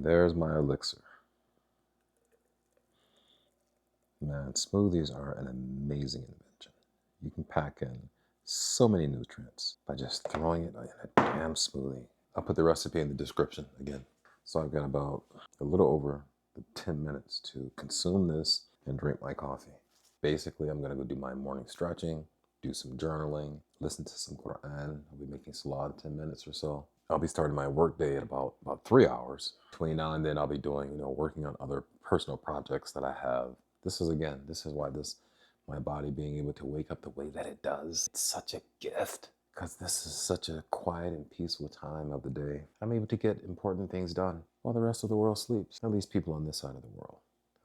there's my elixir. Man, smoothies are an amazing invention. You can pack in so many nutrients by just throwing it in a damn smoothie. I'll put the recipe in the description again. So I've got about a little over 10 minutes to consume this and drink my coffee. Basically, I'm gonna go do my morning stretching, do some journaling, listen to some Quran. I'll be making salah in 10 minutes or so. I'll be starting my work day at about 3 hours. Between now and then, I'll be doing, working on other personal projects that I have. This is why my body being able to wake up the way that it does, it's such a gift, because this is such a quiet and peaceful time of the day. I'm able to get important things done while the rest of the world sleeps, at least people on this side of the world.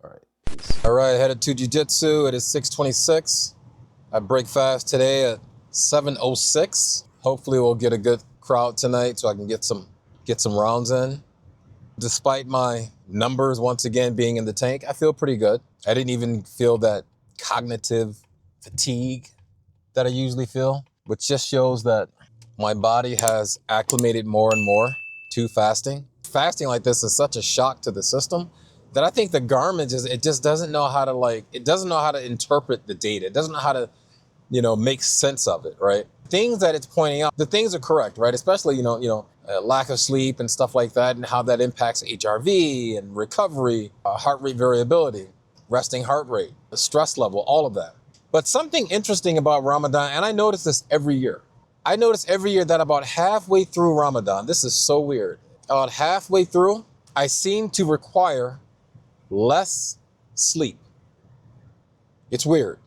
All right, peace. All right, headed to jiu-jitsu. It is 6:26. I break fast today at 7:06. Hopefully we'll get a good crowd tonight so I can get some rounds in. Despite my numbers once again being in the tank, I feel pretty good. I didn't even feel that cognitive fatigue that I usually feel, which just shows that my body has acclimated more and more to fasting. Fasting like this is such a shock to the system that I think the Garmin just doesn't know how to interpret the data. It doesn't know how to, make sense of it, right? Things that it's pointing out, the things are correct, right? Especially, lack of sleep and stuff like that, and how that impacts HRV and recovery, heart rate variability, resting heart rate, the stress level, all of that. But something interesting about Ramadan, and I notice this every year. I notice every year that about halfway through Ramadan, this is so weird. About halfway through, I seem to require less sleep. It's weird.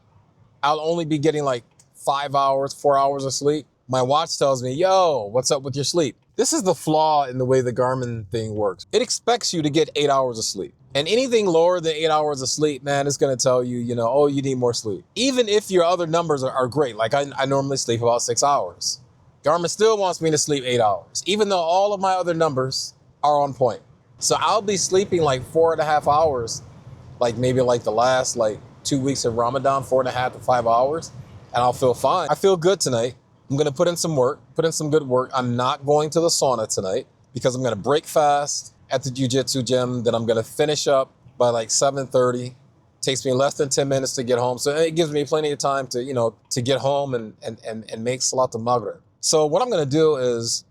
I'll only be getting like 5 hours, 4 hours of sleep. My watch tells me, yo, what's up with your sleep? This is the flaw in the way the Garmin thing works. It expects you to get 8 hours of sleep. And anything lower than 8 hours of sleep, man, it's gonna tell you, oh, you need more sleep. Even if your other numbers are great, like I normally sleep about 6 hours. Garmin still wants me to sleep 8 hours, even though all of my other numbers are on point. So I'll be sleeping like 4.5 hours, like maybe like the last 2 weeks of Ramadan, 4.5 to 5 hours, and I'll feel fine. I feel good tonight. I'm gonna put in some good work. I'm not going to the sauna tonight because I'm gonna break fast at the jiu-jitsu gym. Then I'm gonna finish up by like 7:30. Takes me less than 10 minutes to get home. So it gives me plenty of time to, to get home and make Salat al-Maghrib. So what I'm gonna do is,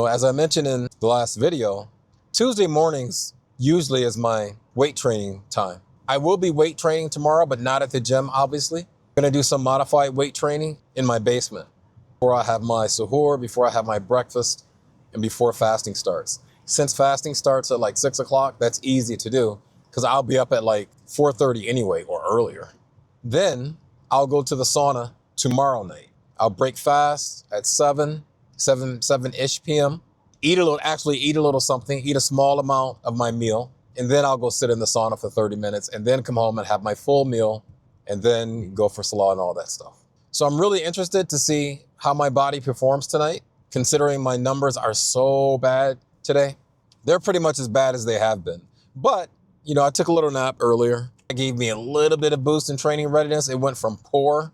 as I mentioned in the last video, Tuesday mornings usually is my weight training time. I will be weight training tomorrow, but not at the gym, obviously. I'm gonna do some modified weight training in my basement before I have my suhoor, before I have my breakfast, and before fasting starts. Since fasting starts at like 6 o'clock, that's easy to do because I'll be up at like 4:30 anyway or earlier. Then I'll go to the sauna tomorrow night. I'll break fast at 7-ish p.m. Eat a little something, eat a small amount of my meal, and then I'll go sit in the sauna for 30 minutes and then come home and have my full meal and then go for salah and all that stuff. So I'm really interested to see how my body performs tonight, considering my numbers are so bad today. They're pretty much as bad as they have been. But, I took a little nap earlier. It gave me a little bit of boost in training readiness. It went from poor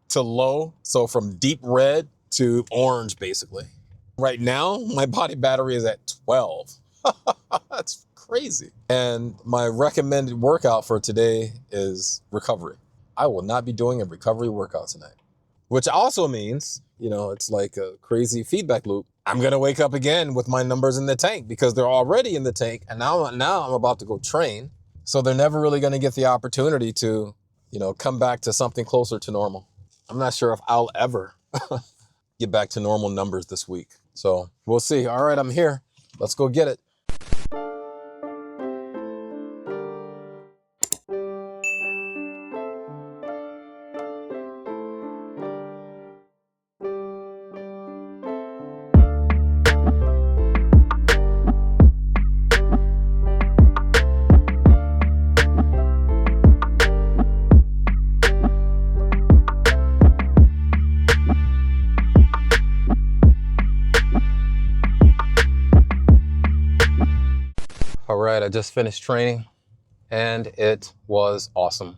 to low. So from deep red to orange, basically. Right now, my body battery is at 12. That's crazy. And my recommended workout for today is recovery. I will not be doing a recovery workout tonight, which also means, it's like a crazy feedback loop. I'm going to wake up again with my numbers in the tank because they're already in the tank. And now I'm about to go train. So they're never really going to get the opportunity to, come back to something closer to normal. I'm not sure if I'll ever get back to normal numbers this week. So we'll see. All right, I'm here. Let's go get it. All right, I just finished training and it was awesome.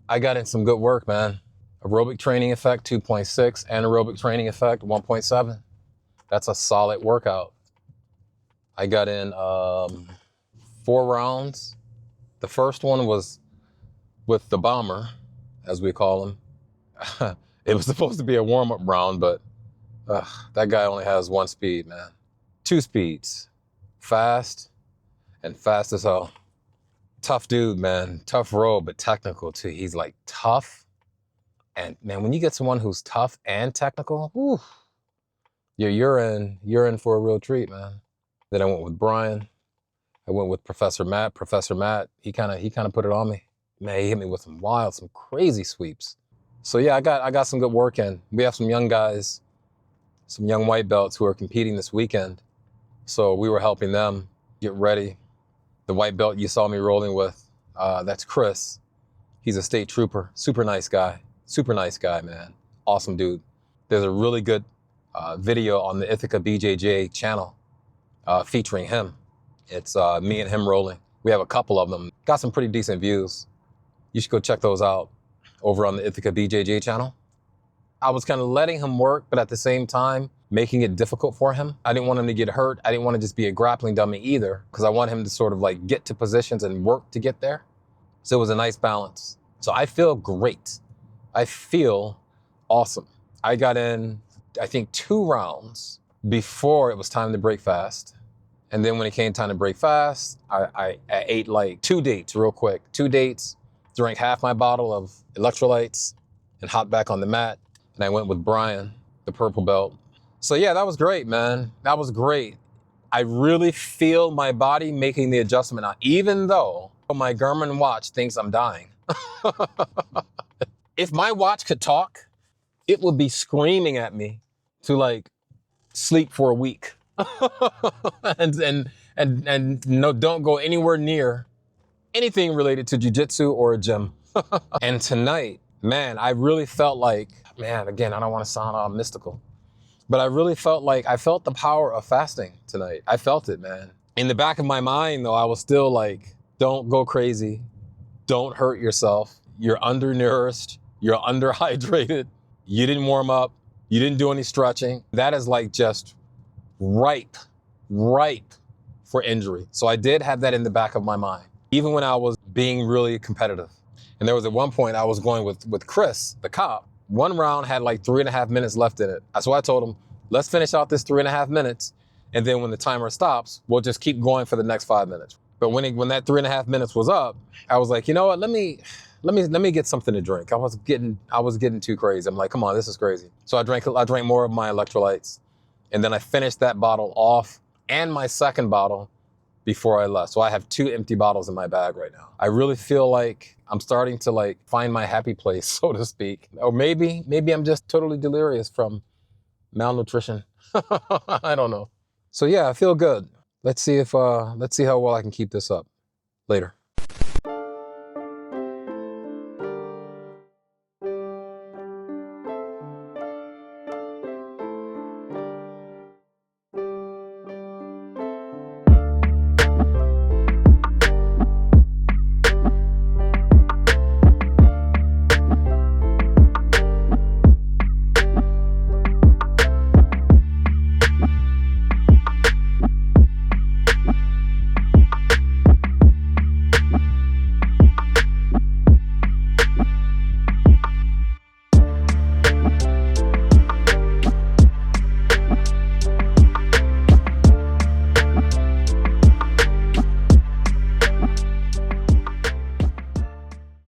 I got in some good work, man. Aerobic training effect 2.6, anaerobic training effect 1.7. That's a solid workout. I got in 4 rounds. The first one was with the bomber, as we call him. It was supposed to be a warm-up round, but that guy only has 1 speed, man. 2 speeds, fast and fast as hell. Tough dude, man. Tough road, but technical too. He's like tough. And man, when you get someone who's tough and technical, whew, you're in for a real treat, man. Then I went with Brian. I went with Professor Matt. Professor Matt, he kind of put it on me. Man, he hit me with some crazy sweeps. So yeah, I got some good work in. We have some young guys, some young white belts who are competing this weekend. So we were helping them get ready. The white belt you saw me rolling with, that's Chris. He's a state trooper, super nice guy, man. Awesome dude. There's a really good video on the Ithaca BJJ channel featuring him. It's me and him rolling. We have a couple of them. Got some pretty decent views. You should go check those out over on the Ithaca BJJ channel. I was kind of letting him work, but at the same time, making it difficult for him. I didn't want him to get hurt. I didn't want to just be a grappling dummy either, because I want him to sort of like get to positions and work to get there. So it was a nice balance. So I feel great. I feel awesome. I got in, I think, 2 rounds before it was time to break fast. And then when it came time to break fast, I ate like 2 dates real quick. 2 dates, drank half my bottle of electrolytes and hopped back on the mat. And I went with Brian, the purple belt. So yeah, that was great, man. That was great. I really feel my body making the adjustment now, even though my Garmin watch thinks I'm dying. If my watch could talk, it would be screaming at me to like sleep for a week. and no, don't go anywhere near anything related to jiu-jitsu or a gym. And tonight, man, I really felt like, man, again, I don't want to sound all mystical, but I really felt like I felt the power of fasting tonight. I felt it, man. In the back of my mind, though, I was still like, don't go crazy. Don't hurt yourself. You're undernourished. You're underhydrated. You didn't warm up. You didn't do any stretching. That is like just ripe for injury. So I did have that in the back of my mind, even when I was being really competitive. And there was at one point I was going with Chris, the cop. 1 round had like 3.5 minutes left in it. So I told him, let's finish out this 3.5 minutes. And then when the timer stops, we'll just keep going for the next 5 minutes. But when that 3.5 minutes was up, I was like, you know what, let me get something to drink. I was getting too crazy. I'm like, come on, this is crazy. So I drank more of my electrolytes. And then I finished that bottle off and my second bottle before I left. So I have 2 empty bottles in my bag right now. I really feel like I'm starting to like find my happy place, so to speak. Or maybe I'm just totally delirious from malnutrition. I don't know. So yeah, I feel good. Let's see how well I can keep this up later.